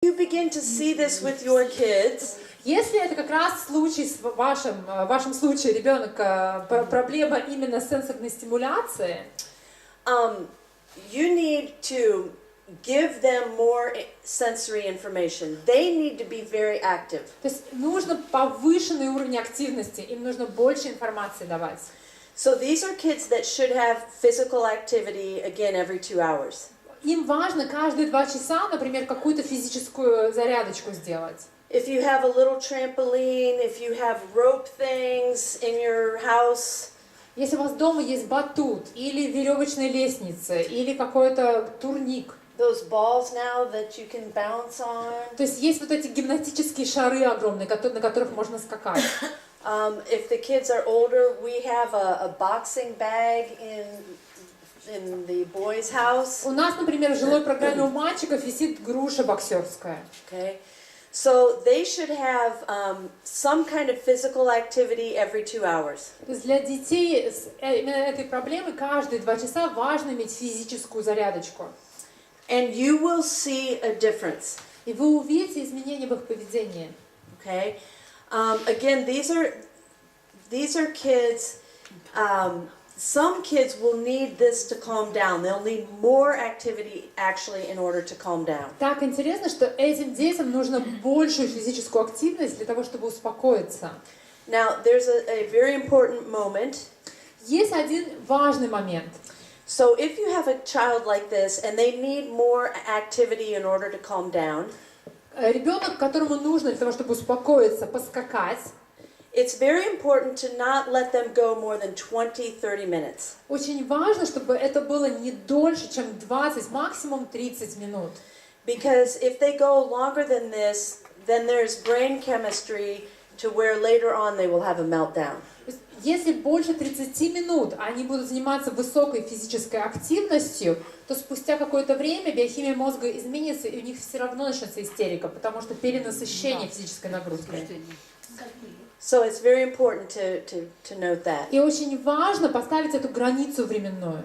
You begin to see this with your kids. Если это как раз случай в вашем случае ребенок проблема именно сенсорной стимуляции, you need to give them more sensory information. They need to be very active. То есть нужно повышенный уровень активности, им нужно больше информации давать. So these are kids that should have physical activity again every 2 hours. Им важно каждые 2 часа, например, какую-то физическую зарядочку сделать. If you have a little trampoline, if you have rope things in your house, если у вас дома есть батут, или веревочная лестница, или какой-то турник, those balls now that you can bounce on. То есть есть вот эти гимнастические шары огромные, на которых можно скакать. If the kids are older, we have a boxing bag in the boys' house. У нас, например, в жилой программе у мальчиков висит груша боксерская. Okay. So they should have some kind of physical activity every 2 hours. То есть для детей с именно этой проблемой каждые 2 часа важно иметь физическую зарядочку. And you will see a difference. И вы увидите изменения в их поведении. Okay. Again, these are kids. Some kids will need this to calm down. They'll need more activity actually in order to calm down. Так интересно, что этим детям нужно большую физическую активность для того, чтобы успокоиться. Now, there's a very important moment. Есть один важный момент. So if you have a child like this and they need more activity in order to calm down, ребенок, которому нужно для того, чтобы успокоиться, поскакать, it's very important to not let them go more than 20-30 minutes. Очень важно, чтобы это было не дольше, чем 20, максимум 30 минут. Because if they go longer than this, then there's brain chemistry to where later on they will have a meltdown. Если больше 30 минут они будут заниматься высокой физической активностью, то спустя какое-то время биохимия мозга изменится, и у них все равно начнется истерика, потому что перенасыщение физической нагрузкой. So it's very important to note that. И очень важно поставить эту границу временную.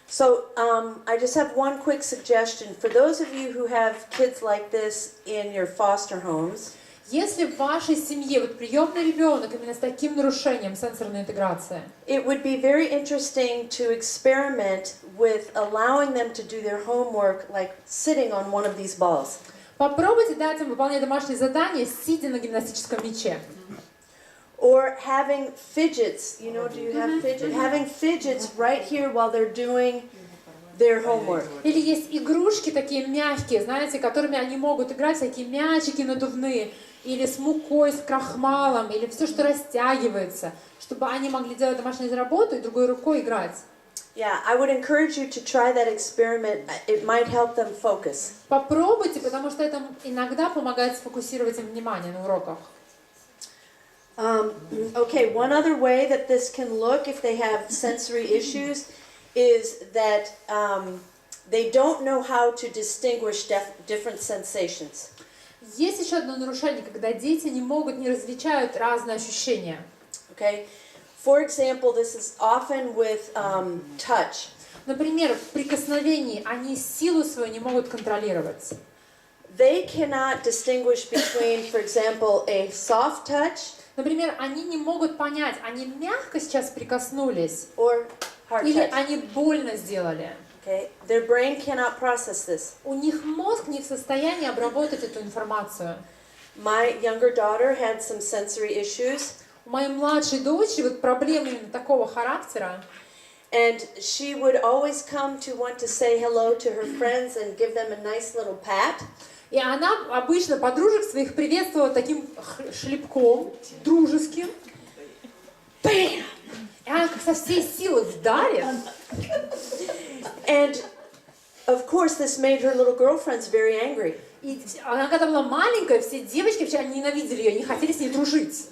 So I just have one quick suggestion for those of you who have kids like this in your foster homes. Если в вашей семье вот приемный ребенок именно с таким нарушением сенсорной интеграции, it would be very interesting to experiment with allowing them to do their homework like sitting on one of these balls. Попробуйте дать им выполнять домашние задания, сидя на гимнастическом мяче. Or having fidgets, you know, do you have fidgets? Having fidgets right here while they're doing their homework. Или есть игрушки такие мягкие, знаете, которыми они могут играть, всякие мячики надувные, или с мукой, с крахмалом, или все, что растягивается, чтобы они могли делать домашнюю работу и другой рукой играть. Yeah, I would encourage you to try that experiment. It might help them focus. Попробуйте, потому что это иногда помогает сфокусировать им внимание на уроках. Okay, one other way that this can look if they have sensory issues is that they don't know how to distinguish different sensations. Есть еще одно нарушение, когда дети не различают разные ощущения. Okay, for example, this is often with touch. Например, в прикосновении они силу свою не могут контролировать. They cannot distinguish between, for example, a soft touch. Например, они не могут понять, они мягко сейчас прикоснулись, Or hard или touch. они больно сделали. Okay, their brain cannot process this. У них мозг не в состоянии обработать эту информацию. My younger daughter had some sensory issues. У моей младшей дочери вот проблемы именно такого характера. And she would always come to want to say hello to her friends and give them a nice little pat. И она обычно подружек своих приветствовала таким шлепком, дружеским. Бэм! И она как со всей силы вдарит. And of course this made her little girlfriends very angry. И она когда была маленькая, все девочки вообще они ненавидели ее, не хотели с ней дружить.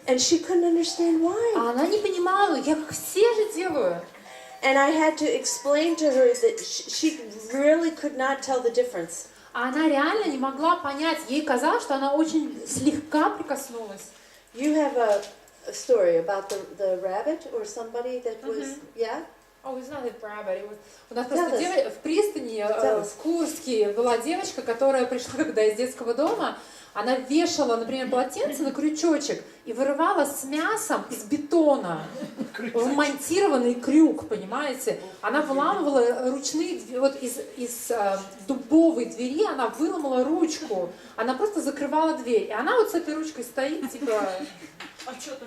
And she couldn't understand why. А она не понимала, я как все же делаю. And I had to explain to her that she really could not tell the difference. А она реально не могла понять, ей казалось, что она очень слегка прикоснулась. You have a story about the rabbit or somebody that was, yeah? Oh, it's not a rabbit. У нас просто в пристани в Курске была девочка, которая пришла когда из детского дома, она вешала, например, полотенце на крючочек и вырывала с мясом из бетона вмонтированный крюк, понимаете? Она выламывала ручные, вот из дубовой двери она выломала ручку, она просто закрывала дверь, и она вот с этой ручкой стоит, типа...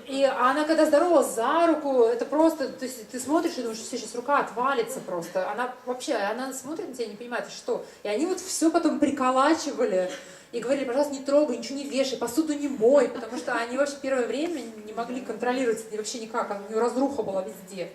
И она когда здоровалась за руку, это просто, то есть ты смотришь и думаешь, что сейчас рука отвалится просто. Она вообще, она смотрит на тебя и не понимает, что. И они вот все потом приколачивали и говорили, пожалуйста, не трогай, ничего не вешай, посуду не мой, потому что они вообще первое время не могли контролировать это вообще никак, у нее разруха была везде.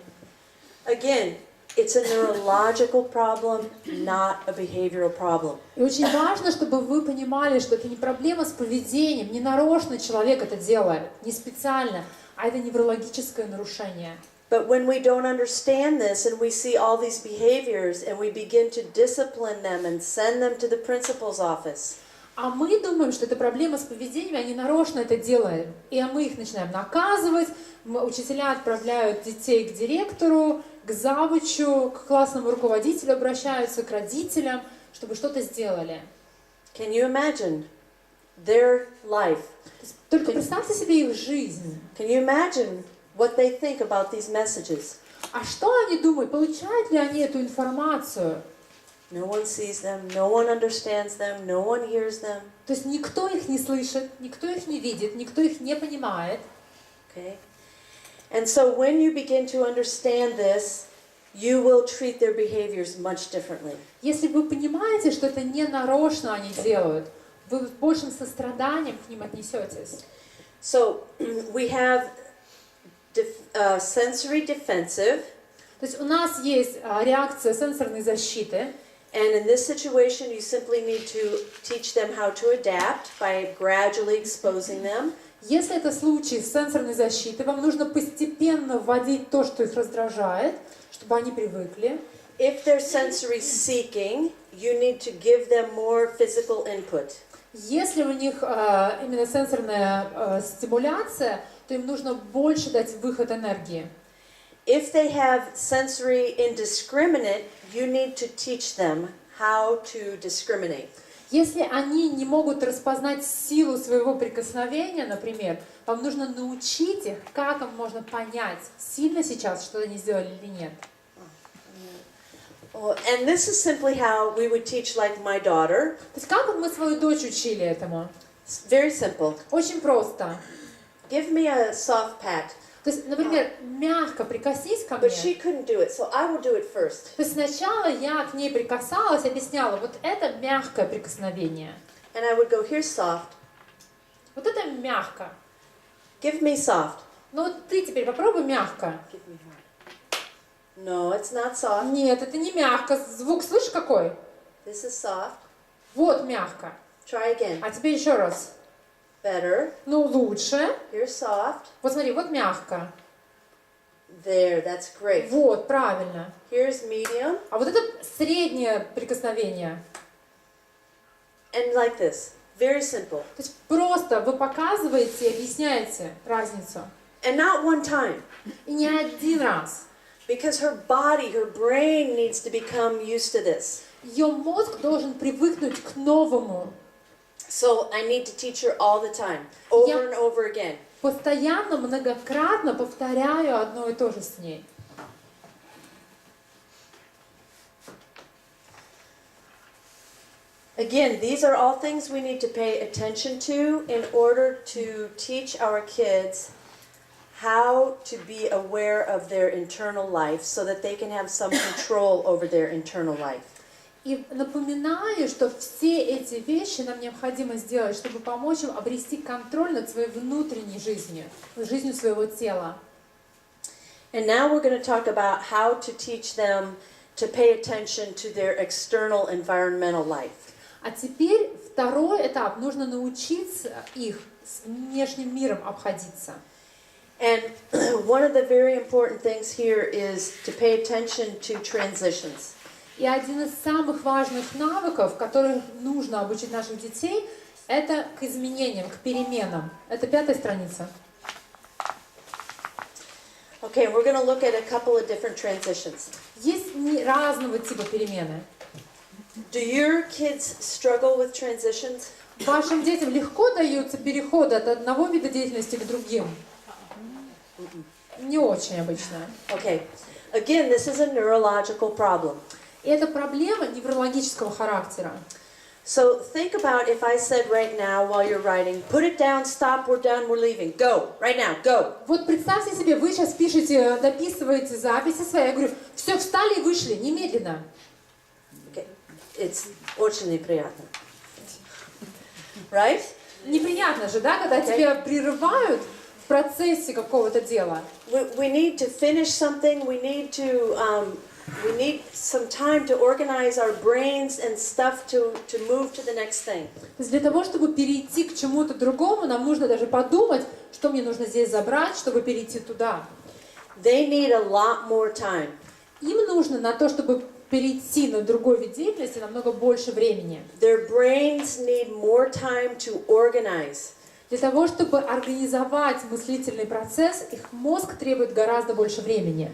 Again, it's a neurological problem, not a behavioral problem. И очень важно, чтобы вы понимали, что это не проблема с поведением, не нарочно человек это делает, не специально, а это неврологическое нарушение. But when we don't understand this and we see all these behaviors and we begin to discipline them and send them to the principal's office. А мы думаем, что это проблема с поведением, они нарочно это делают. И мы их начинаем наказывать, учителя отправляют детей к директору, к завучу, к классному руководителю обращаются, к родителям, чтобы что-то сделали. Can you imagine their life? Только представьте себе их жизнь. Can you imagine what they think about these messages? А что они думают? Получают ли они эту информацию? No one sees them, no one understands them, no one hears them. То есть никто их не слышит, никто их не видит, никто их не понимает. Okay? And so when you begin to understand this, you will treat their behaviors much differently. Если вы понимаете, что это не нарочно они делают, вы с большим состраданием к ним отнесетесь. So we have sensory defensive. То есть у нас есть реакция сенсорной защиты. And in this situation, you simply need to teach them how to adapt by gradually exposing them. Если это случай с сенсорной защитой, вам нужно постепенно вводить то, что их раздражает, чтобы они привыкли. If they're sensory seeking, you need to give them more physical input. Если у них именно сенсорная стимуляция, то им нужно больше дать выход энергии. If they have sensory indiscriminate, you need to teach them how to discriminate. Если они не могут распознать силу своего прикосновения, например, вам нужно научить их, как им можно понять, сильно сейчас что-то они сделали или нет. And this is simply how we would teach, like my daughter. То есть как мы свою дочь учили этому? It's very simple. Очень просто. Give me a soft pat. То есть, например, мягко прикоснись ко мне. But she couldn't do it, so I will do it first. То есть сначала я к ней прикасалась, объясняла, вот это мягкое прикосновение. And I would go, here's soft. Вот это мягко. Give me soft. Ну вот ты теперь попробуй мягко. Give me hard. No, it's not soft. Нет, это не мягко. Звук слышишь какой? This is soft. Вот мягко. Try again. А теперь еще раз. Better. Ну лучше. Here's soft. Вот смотри, вот мягко. There, that's great. Вот, правильно. Here's medium. А вот это среднее прикосновение. And like this. Very simple. То есть просто вы показываете и объясняете разницу. And not one time. И не один раз. Because her body, her brain needs to become used to this. Ее мозг должен привыкнуть к новому. So I need to teach her all the time, over and over again. Постоянно, многократно повторяю одно и то же с ней. Again, these are all things we need to pay attention to in order to teach our kids how to be aware of their internal life so that they can have some control over their internal life. И напоминаю, что все эти вещи нам необходимо сделать, чтобы помочь им обрести контроль над своей внутренней жизнью, жизнью своего тела. And now we're going to talk about how to teach them to pay attention to their external environmental life. А теперь второй этап. Нужно научиться их с внешним миром обходиться. And one of the very important things here is to pay attention to transitions. И один из самых важных навыков, которых нужно обучить наших детей, это к изменениям, к переменам. Это 5-я страница. Okay, we're going to look at a couple of different transitions. Есть разного типа перемены. Do your kids struggle with transitions? Вашим детям легко даются переходы от одного вида деятельности к другим? Не очень обычно. Okay, again, this is a neurological problem. И это проблема неврологического характера. So think about if I said right now while you're writing, put it down, stop, we're done, we're leaving. Go, right now, go. Вот представьте себе, вы сейчас пишете, дописываете записи свои, я говорю, все, встали и вышли, немедленно. Okay, it's очень неприятно. Right? Неприятно же, да, когда тебя прерывают в процессе какого-то дела. We need to finish something, we need some time to organize our brains and stuff to move to the next thing. То есть для того, чтобы перейти к чему-то другому, нам нужно даже подумать, что мне нужно здесь забрать, чтобы перейти туда. They need a lot more time. Им нужно на то, чтобы перейти на другой вид деятельности, намного больше времени. Their brains need more time to organize. Для того, чтобы организовать мыслительный процесс, их мозг требует гораздо больше времени.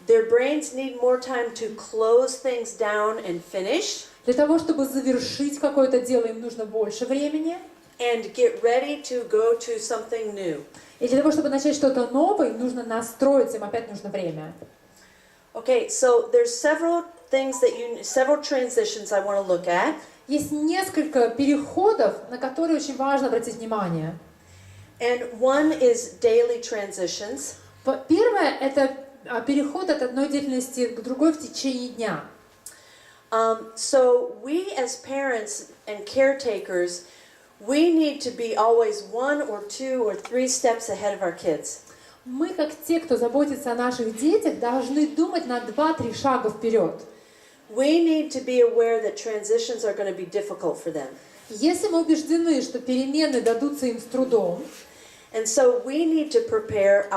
Their brains need more time to close things down and finish. Для того, чтобы завершить какое-то дело, им нужно больше времени. And get ready to go to something new. И для того, чтобы начать что-то новое, им нужно настроиться, им опять нужно время. Okay, so there's several transitions I want to look at. Есть несколько переходов, на которые очень важно обратить внимание. And one is daily transitions. Первое – это переход от одной деятельности к другой в течение дня. So we as parents and caretakers, we need to be always 1 or 2 or 3 steps ahead of our kids. Мы, как те, кто заботится о наших детях, должны думать на 2-3 шага вперед. We need to be aware that transitions are going to be difficult for them. Если мы убеждены, что перемены дадутся им с трудом, and so we need to prepare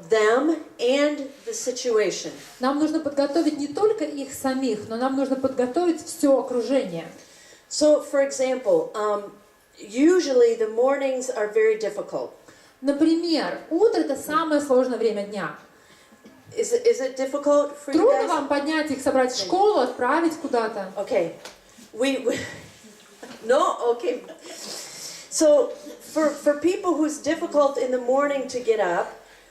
them and the situation. Нам нужно подготовить не только их самих, но нам нужно подготовить все окружение. So, for example, usually the mornings are very difficult. Например, утро – это самое сложное время дня. Is it difficult for you Трудно guys? вам поднять их, собрать в школу, отправить куда-то? Okay. No? Okay. So, for people who's difficult in the morning to get up,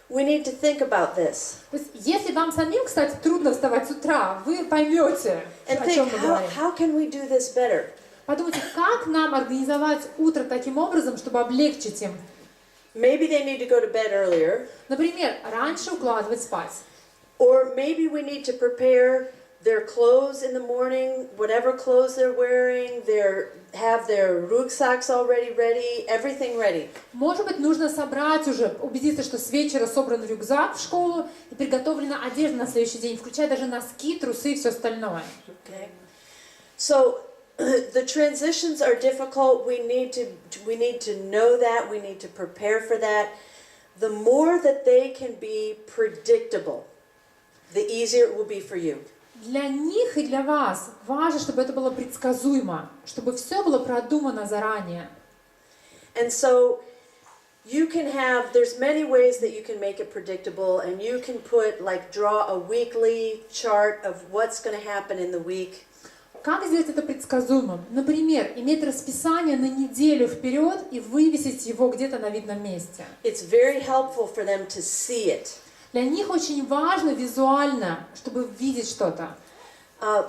we need to think about this. То есть, если вам самим, кстати, трудно вставать с утра, вы поймете, And о чем think, мы говорим. how can we do this better? Подумайте, как нам организовать утро таким образом, чтобы облегчить им. Maybe they need to go to bed earlier. Например, раньше укладывать спать. Or maybe we need to prepare their clothes in the morning, whatever clothes they're wearing, have their rucksacks already ready, everything ready. Может быть, нужно собрать уже, убедиться, что с вечера собран рюкзак в школу и приготовлена одежда на следующий день, включая даже носки, трусы и все остальное. Okay. So the transitions are difficult. We need to know that. We need to prepare for that. The more that they can be predictable, the easier it will be for you. Для них и для вас важно, чтобы это было предсказуемо, чтобы все было продумано заранее. And so there's many ways that you can make it predictable, and you can draw a weekly chart of what's going to happen in the week. Как сделать это предсказуемым? Например, иметь расписание на неделю вперед и вывесить его где-то на видном месте. It's very helpful for them to see it. Для них очень важно визуально, чтобы видеть что-то.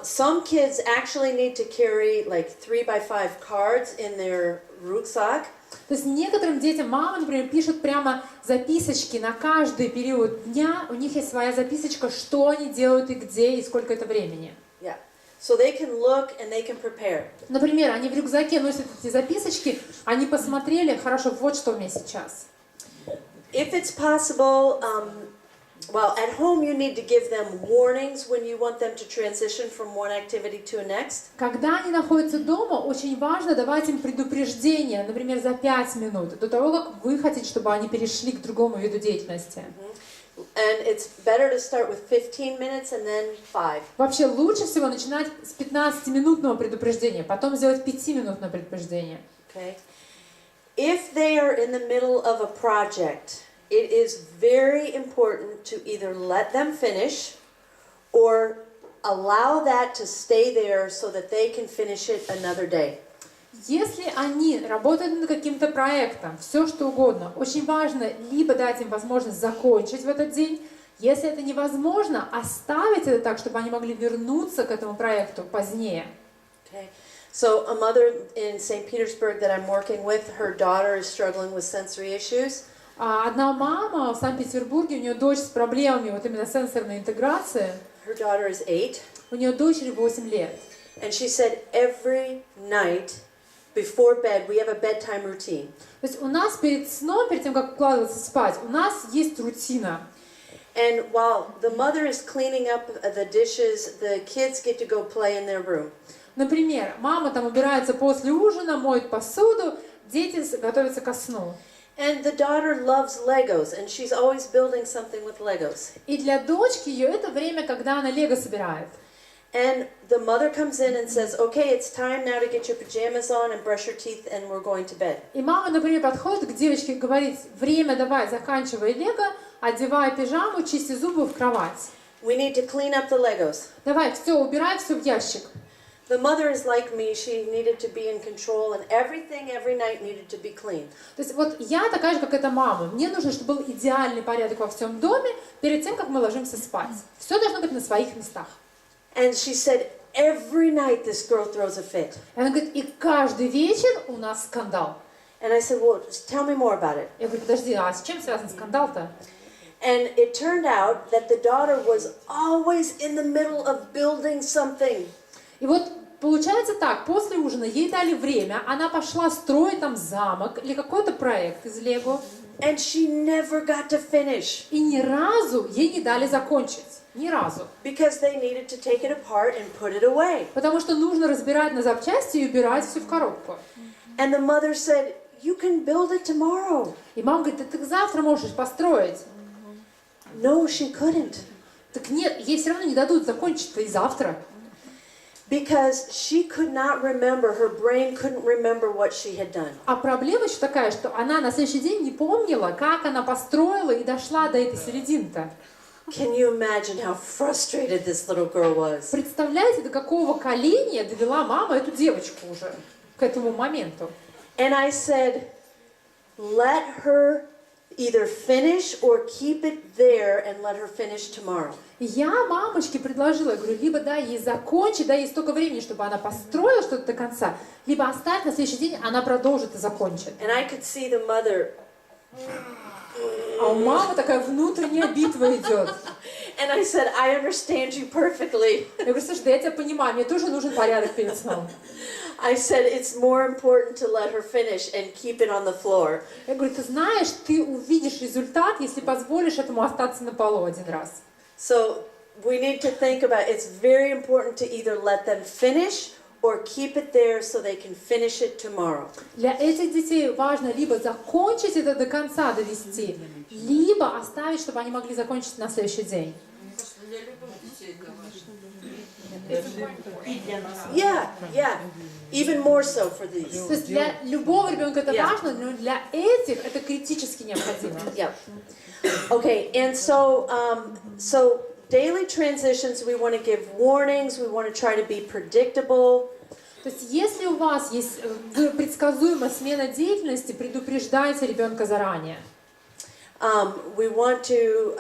Some kids actually need to carry 3x5 cards in their rucksack. То есть некоторым детям мамы, например, пишут прямо записочки на каждый период дня. У них есть своя записочка, что они делают и где, и сколько это времени. Yeah. So they can look and they can prepare. Например, они в рюкзаке носят эти записочки, они посмотрели, хорошо, вот что у меня сейчас. If it's possible, at home you need to give them warnings when you want them to transition from one activity to a next. Когда они находятся дома, очень важно давать им предупреждение, например, за 5 минут, до того, как вы хотите, чтобы они перешли к другому виду деятельности. And it's better to start with 15 minutes and then 5. Вообще лучше всего начинать с 15-минутного предупреждения, потом сделать 5-минутное предупреждение. Okay. If they are in the middle of a project it is very important to either let them finish or allow that to stay there so that they can finish it another day. Если они работают над каким-то проектом, все что угодно, очень важно либо дать им возможность закончить в этот день, если это невозможно, оставить это так, чтобы они могли вернуться к этому проекту позднее. Okay. So a mother in St. Petersburg that I'm working with, her daughter is struggling with sensory issues. Одна мама в Санкт-Петербурге, у нее дочь с проблемами вот именно сенсорной интеграции. Her daughter is 8. У нее дочери 8 лет. And she said every night before bed we have a bedtime routine. То есть у нас перед сном, перед тем, как укладываться спать, у нас есть рутина. And while the mother is cleaning up the dishes, the kids get to go play in their room. Например, мама там убирается после ужина, моет посуду, дети готовятся ко сну. And the daughter loves Legos, and she's always building something with Legos. И для дочки ее это время, когда она лего собирает. And the mother comes in and says, okay, it's time now to get your pajamas on and brush your teeth, and we're going to bed. И мама, например, подходит к девочке и говорит: время давай, заканчивай лего, одевай пижаму, чисти зубы, в кровать. We need to clean up the Legos. Давай, все, убирай все в ящик. The mother is like me, she needed to be in control, and everything every night needed to be clean. То есть вот я такая же, как эта мама. Мне нужно, чтобы был идеальный порядок во всем доме перед тем, как мы ложимся спать. Все должно быть на своих местах. And she said, every night this girl throws a fit. И она говорит, и каждый вечер у нас скандал. And I said, well, just tell me more about it. Я говорю, подожди, а с чем связан скандал-то? And it turned out that the daughter was always in the middle of building something. И вот получается так, после ужина ей дали время, она пошла строить там замок или какой-то проект из Лего. And she never got to finish. И ни разу ей не дали закончить. Ни разу. Because they needed to take it apart and put it away. Потому что нужно разбирать на запчасти и убирать все в коробку. And the mother said, you can build it tomorrow. И мама говорит, ты завтра можешь построить. No, she couldn't. Так нет, ей все равно не дадут закончить-то и завтра. Because she could not remember, her brain couldn't remember what she had done. А проблема еще такая, что она на следующий день не помнила, как она построила и дошла до этой середины-то. Can you imagine how frustrated this little girl was? Представляете, до какого коления довела мама эту девочку уже к этому моменту? And I said, let her either finish or keep it there and let her finish tomorrow. И я мамочке предложила, я говорю, либо дай ей закончить, дай ей столько времени, чтобы она построила что-то до конца, либо оставь на следующий день, она продолжит и закончит. And I could see the mother. А у мамы такая внутренняя битва идет. And I said, I understand you perfectly. Я говорю, слушай, да я тебя понимаю, мне тоже нужен порядок перед сном. I said, it's more important to let her finish and keep it on the floor. Я говорю, ты знаешь, ты увидишь результат, если позволишь этому остаться на полу один раз. So we need to think about, it's very important to either let them finish or keep it there so they can finish it tomorrow. Для этих детей важно либо закончить это до конца, довести, либо оставить, чтобы они могли закончить на следующий день. Yeah. Even more so for these. То есть для любого ребенка это Yeah. важно, но для этих это критически необходимо. Yeah. Okay, and so daily transitions, we want to give warnings, we want to try to be predictable. То есть если у вас есть предсказуемая смена деятельности, предупреждайте ребенка заранее. We want to,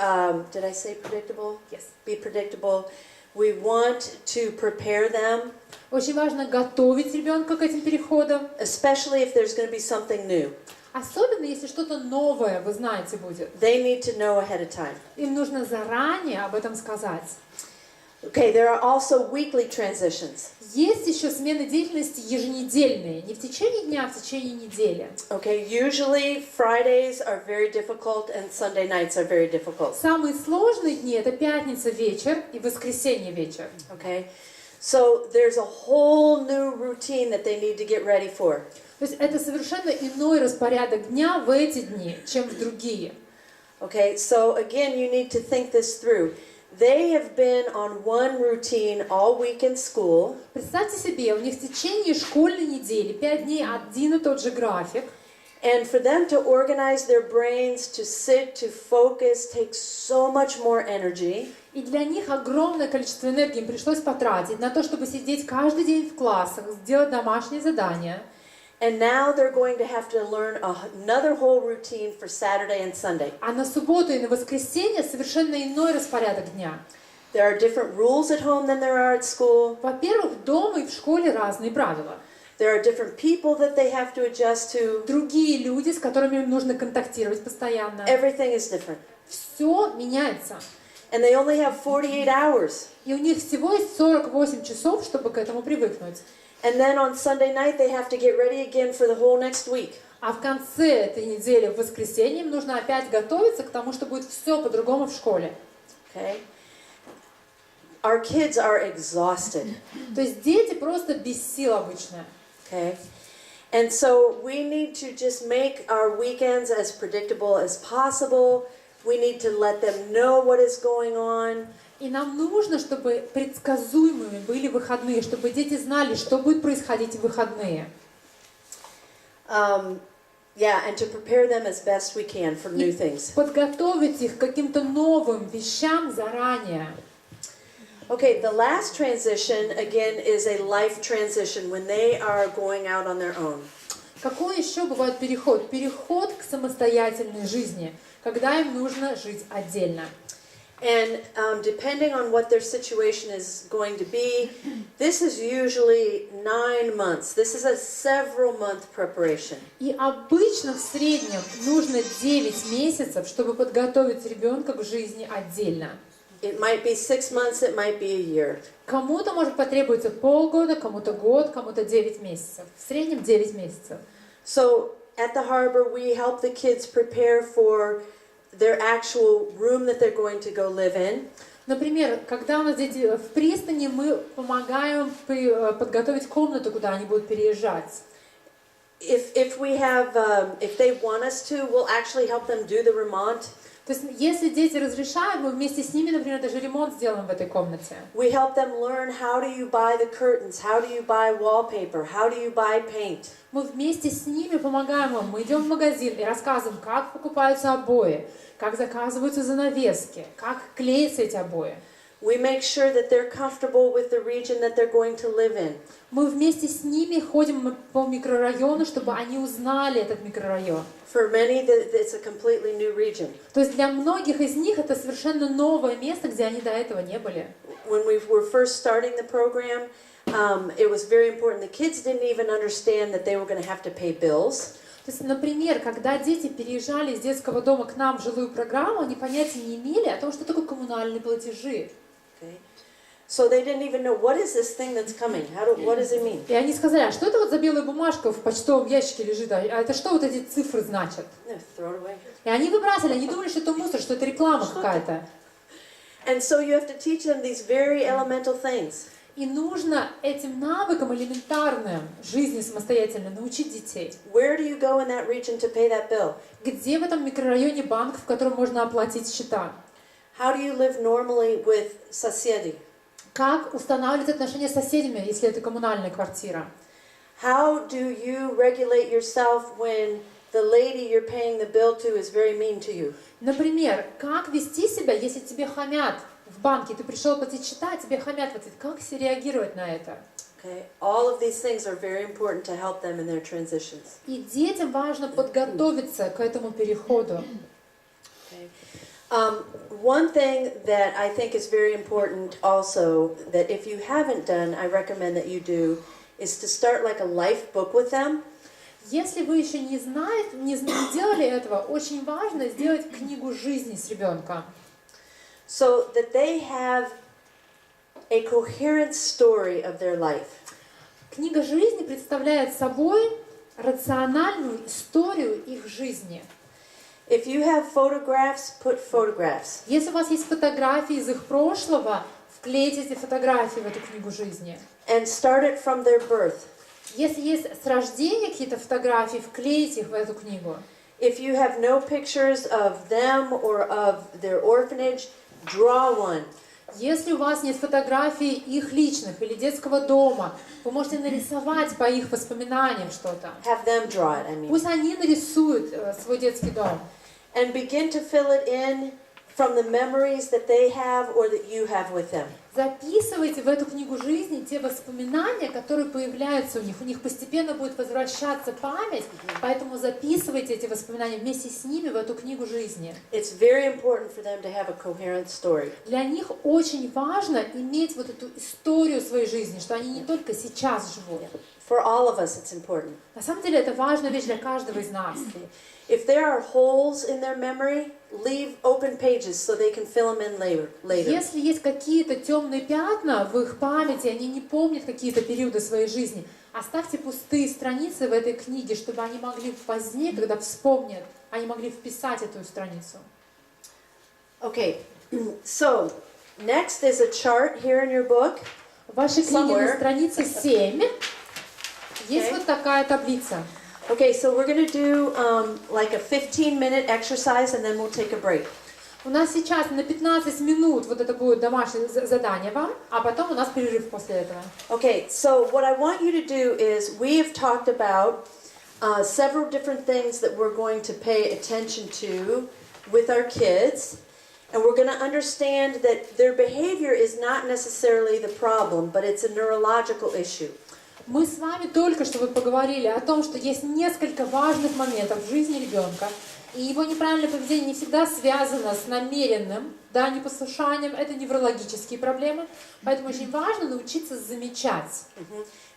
did I say predictable? Yes. Be predictable. We want to prepare them. Очень важно готовить ребенка к этим переходам. Especially if there's going to be something new. Особенно если что-то новое, вы знаете, будет. They need to know ahead of time. Им нужно заранее об этом сказать. Okay, there are also weekly transitions. Есть еще смены деятельности еженедельные, не в течение дня, а в течение недели. Okay, usually Fridays are very difficult and Sunday nights are very difficult. Самые сложные дни — это пятница вечер и воскресенье вечер. Okay, so there's a whole new routine that they need to get ready for. То есть это совершенно иной распорядок дня в эти дни, чем в другие. Okay, so again, you need to think this through. They have been on one routine all week in school. Представьте себе, у них в течение школьной недели 5 дней один и тот же график. And for them to organize their brains, to sit, to focus, takes so much more energy. И для них огромное количество энергии им пришлось потратить на то, чтобы сидеть каждый день в классах, сделать домашние задания. And now they're going to have to learn another whole routine for Saturday and Sunday. А на субботу и на воскресенье совершенно иной распорядок дня. There are different rules at home than there are at school. Во-первых, дома и в школе разные правила. There are different people that they have to adjust to. Другие люди, с которыми им нужно контактировать постоянно. Everything is different. Все меняется. And they only have 48 hours. И у них всего есть 48 часов, чтобы к этому привыкнуть. And then on Sunday night they have to get ready again for the whole next week. А в конце этой недели, в воскресенье, им нужно опять готовиться к тому, что будет все по-другому в школе. Okay? Our kids are exhausted. То есть дети просто без сил обычно. Okay? And so we need to just make our weekends as predictable as possible. We need to let them know what is going on. И нам нужно, чтобы предсказуемыми были выходные, чтобы дети знали, что будет происходить в выходные. Yeah, and to prepare them as best we can for new things. Подготовить их к каким-то новым вещам заранее. Okay, the last transition, again, is a life transition when they are going out on their own. Какой еще бывает переход? Переход к самостоятельной жизни, когда им нужно жить отдельно. And depending on what their situation is going to be, this is usually 9 months. This is a several-month preparation. И обычно в среднем нужно 9 месяцев, чтобы подготовить ребенка к жизни отдельно. It might be 6 months, it might be a year. Кому-то может потребуется полгода, кому-то год, кому-то 9 месяцев. В среднем 9 месяцев. So at the harbor, we help the kids prepare for their actual room that they're going to go live in. Например, когда у нас дети в пристани, мы помогаем подготовить комнату, куда они будут переезжать. If they want us to, we'll actually help them do the remont. То есть, если дети разрешают, мы вместе с ними, например, даже ремонт сделаем в этой комнате. We help them learn how do you buy the curtains, how do you buy wallpaper, how do you buy paint. Мы вместе с ними помогаем им. Мы идем в магазин и рассказываем, как покупаются обои, как заказываются занавески, как клеятся эти обои. We make sure that they're comfortable with the region that they're going to live in. Мы вместе с ними ходим по микрорайону, чтобы они узнали этот микрорайон. For many, it's a completely new region. То есть для многих из них это совершенно новое место, где они до этого не были. When we were first starting the program, it was very important. The kids didn't even understand that they were going to have to pay bills. То есть, например, когда дети переезжали из детского дома к нам в жилую программу, они понятия не имели о том, что такое коммунальные платежи. Okay. So they didn't even know, what is this thing that's coming? What does it mean? И они сказали, а что это вот за белая бумажка в почтовом ящике лежит? А это что вот эти цифры значат? Throw it away. И они выбрасывали, они думали, что это мусор, что это реклама какая-то. And so you have to teach them these very elemental things. И нужно этим навыкам элементарным жизни самостоятельно научить детей. Where do you go in that region to pay that bill? Где в этом микрорайоне банк, в котором можно оплатить счета? How do you live normally with соседи? Как устанавливать отношения с соседями, если это коммунальная квартира? How do you regulate yourself when the lady you're paying the bill to is very mean to you? Например, как вести себя, если тебе хамят в банке, ты пришел платить счета, а тебе хамят в ответ? Как себе реагировать на это? Okay, all of these things are very important to help them in their transitions. И детям важно подготовиться к этому переходу. Okay. One thing that I think is very important also, that if you haven't done, I recommend that you do, is to start like a life book with them. Если вы еще не делали этого, очень важно сделать книгу жизни с ребенком. So that they have a coherent story of their life. Книга жизни представляет собой рациональную историю их жизни. If you have photographs, put photographs. Если у вас есть фотографии из их прошлого, вклейте эти фотографии в эту книгу жизни. And start it from their birth. Если есть с рождения какие-то фотографии, вклейте их в эту книгу. If you have no pictures of them or of their orphanage, draw one. Если у вас нет фотографий их личных или детского дома, вы можете нарисовать по их воспоминаниям что-то. Have them draw it, I mean. Пусть они нарисуют свой детский дом. And begin to fill it in from the memories that they have or that you have with them. Записывайте в эту книгу жизни те воспоминания, которые появляются у них. У них постепенно будет возвращаться память, поэтому записывайте эти воспоминания вместе с ними в эту книгу жизни. It's very important for them to have a coherent story. Для них очень важно иметь вот эту историю своей жизни, что они не только сейчас живут. For all of us, it's important. На самом деле это важная вещь для каждого из нас. If there are holes in their memory, leave open pages so they can fill them in later. Если есть какие-то темные пятна в их памяти, они не помнят какие-то периоды своей жизни, оставьте пустые страницы в этой книге, чтобы они могли позднее, когда вспомнят, они могли вписать эту страницу. Okay, so next is a chart here in your book. В вашей книге Somewhere. на странице 7 есть вот такая таблица. Okay, so we're going to do like a 15-minute exercise and then we'll take a break. У нас сейчас на 15 минут вот это будет домашнее задание вам, а потом у нас перерыв после этого. Okay, so what I want you to do is we have talked about several different things that we're going to pay attention to with our kids. And we're going to understand that their behavior is not necessarily the problem, but it's a neurological issue. Мы с вами только что вот поговорили о том, что есть несколько важных моментов в жизни ребенка, и его неправильное поведение не всегда связано с намеренным, да, непослушанием, это неврологические проблемы, поэтому очень важно научиться замечать.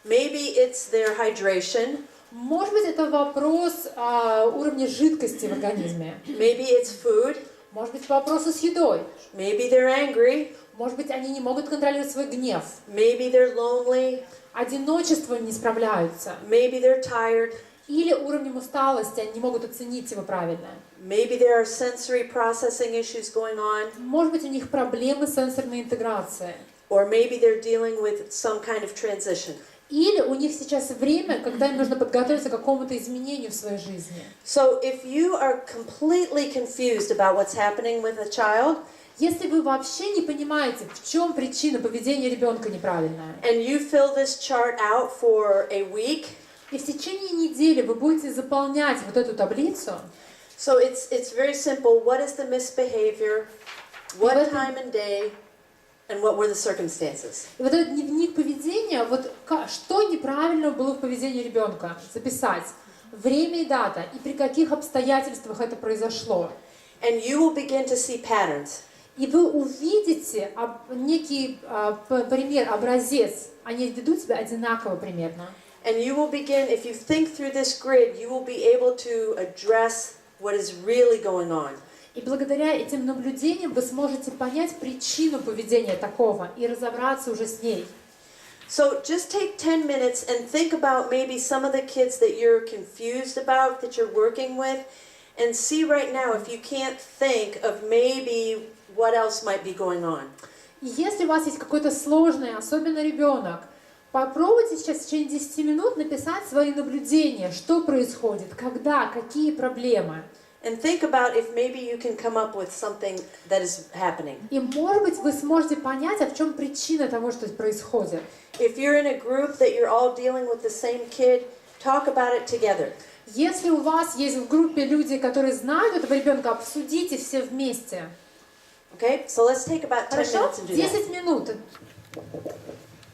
Maybe it's their hydration. Может быть, это вопрос уровня жидкости в организме. Maybe it's food. Может быть, вопросы с едой. Maybe they're angry. Может быть, они не могут контролировать свой гнев. Maybe they're lonely. Одиночеством не справляются. Maybe they're tired. Или уровнем усталости, они не могут оценить его правильно. Maybe there are sensory processing issues going on. Может быть, у них проблемы с сенсорной интеграцией. Or maybe they're dealing with some kind of transition. Или у них сейчас время, когда им нужно подготовиться к какому-то изменению в своей жизни. So if you are completely confused about what's happening with a child, если вы вообще не понимаете, в чем причина поведения ребенка неправильная, and you fill this chart out for a week, и в течение недели вы будете заполнять вот эту таблицу, so it's very simple. What is the misbehavior? What time and day? And what were the circumstances? И вот этот дневник поведения, вот что неправильно было в поведении ребенка, записать время и дата, и при каких обстоятельствах это произошло. And you will begin to see patterns. И вы увидите некий пример, образец. Они ведут себя одинаково примерно. And you will begin, if you think through this grid, you will be able to address what is really going on. И благодаря этим наблюдениям вы сможете понять причину поведения такого и разобраться уже с ней. So just take 10 minutes and think about maybe some of the kids that you're confused about, that you're working with, and see right now if you can't think of maybe what else might be going on. И если у вас есть какой-то сложный, особенно ребенок, попробуйте сейчас в течение 10 минут написать свои наблюдения, что происходит, когда, какие проблемы. And think about if maybe you can come up with something that is happening. И, может быть, вы сможете понять, а в чем причина того, что происходит. If you're in a group that you're all dealing with the same kid, talk about it together. Если у вас есть в группе люди, которые знают этого ребенка, обсудите все вместе. Okay? So let's take about 10 Хорошо? minutes and do that. 10 минут.